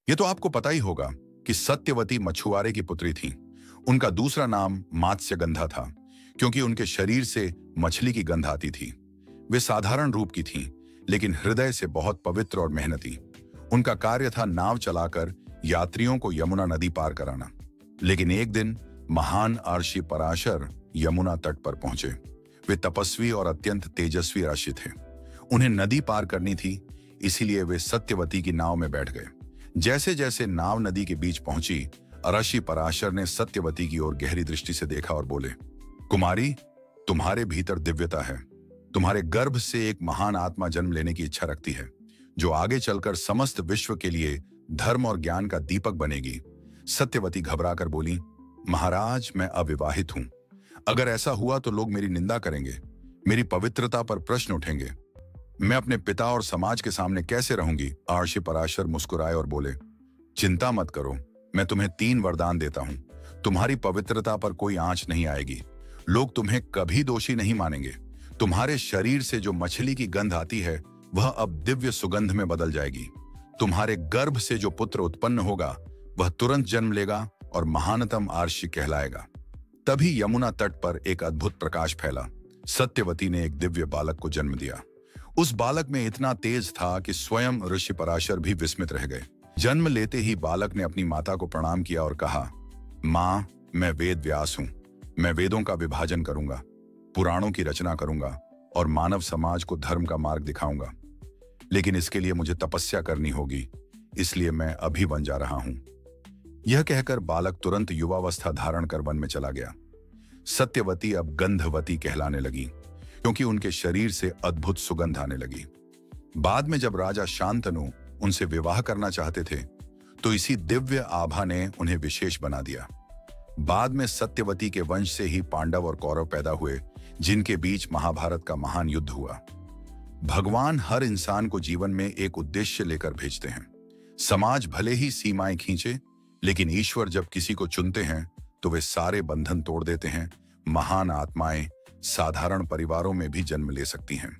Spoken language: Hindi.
ये तो आपको पता ही होगा कि सत्यवती मछुआरे की पुत्री थी। उनका दूसरा नाम मात्स्यगंधा था, क्योंकि उनके शरीर से मछली की गंध आती थी। वे साधारण रूप की थीं, लेकिन हृदय से बहुत पवित्र और मेहनती। उनका कार्य था नाव चलाकर यात्रियों को यमुना नदी पार कराना। लेकिन एक दिन महान अर्षि पराशर यमुना तट पर पहुंचे। वे तपस्वी और अत्यंत तेजस्वी ऋषि थे। उन्हें नदी पार करनी थी, इसीलिए वे सत्यवती की नाव में बैठ गए। जैसे जैसे नाव नदी के बीच पहुंची, ऋषि पराशर ने सत्यवती की ओर गहरी दृष्टि से देखा और बोले, कुमारी, तुम्हारे भीतर दिव्यता है। तुम्हारे गर्भ से एक महान आत्मा जन्म लेने की इच्छा रखती है, जो आगे चलकर समस्त विश्व के लिए धर्म और ज्ञान का दीपक बनेगी। सत्यवती घबराकर बोली, महाराज, मैं अविवाहित हूं। अगर ऐसा हुआ तो लोग मेरी निंदा करेंगे, मेरी पवित्रता पर प्रश्न उठेंगे। मैं अपने पिता और समाज के सामने कैसे रहूंगी? ऋषि पराशर मुस्कुराए और बोले, चिंता मत करो, मैं तुम्हें 3 वरदान देता हूं। तुम्हारी पवित्रता पर कोई आंच नहीं आएगी, लोग तुम्हें कभी दोषी नहीं मानेंगे। तुम्हारे शरीर से जो मछली की गंध आती है, वह अब दिव्य सुगंध में बदल जाएगी। तुम्हारे गर्भ से जो पुत्र उत्पन्न होगा, वह तुरंत जन्म लेगा और महानतम अर्षि कहलाएगा। तभी यमुना तट पर एक अद्भुत प्रकाश फैला। सत्यवती ने एक दिव्य बालक को जन्म दिया। उस बालक में इतना तेज था कि स्वयं ऋषि पराशर भी विस्मित रह गए। जन्म लेते ही बालक ने अपनी माता को प्रणाम किया और कहा, माँ, मैं वेद व्यास हूं। मैं वेदों का विभाजन करूंगा, पुराणों की रचना करूंगा और मानव समाज को धर्म का मार्ग दिखाऊंगा। लेकिन इसके लिए मुझे तपस्या करनी होगी, इसलिए मैं अभी वन जा रहा हूं। यह कहकर बालक तुरंत युवावस्था धारण कर वन में चला गया। सत्यवती अब गंधवती कहलाने लगी, क्योंकि उनके शरीर से अद्भुत सुगंध आने लगी। बाद में जब राजा शांतनु उनसे विवाह करना चाहते थे, तो इसी दिव्य आभा ने उन्हें विशेष बना दिया। बाद में सत्यवती के वंश से ही पांडव और कौरव पैदा हुए, जिनके बीच महाभारत का महान युद्ध हुआ। भगवान हर इंसान को जीवन में एक उद्देश्य लेकर भेजते हैं। समाज भले ही सीमाएं खींचे, लेकिन ईश्वर जब किसी को चुनते हैं तो वे सारे बंधन तोड़ देते हैं। महान आत्माएं साधारण परिवारों में भी जन्म ले सकती हैं।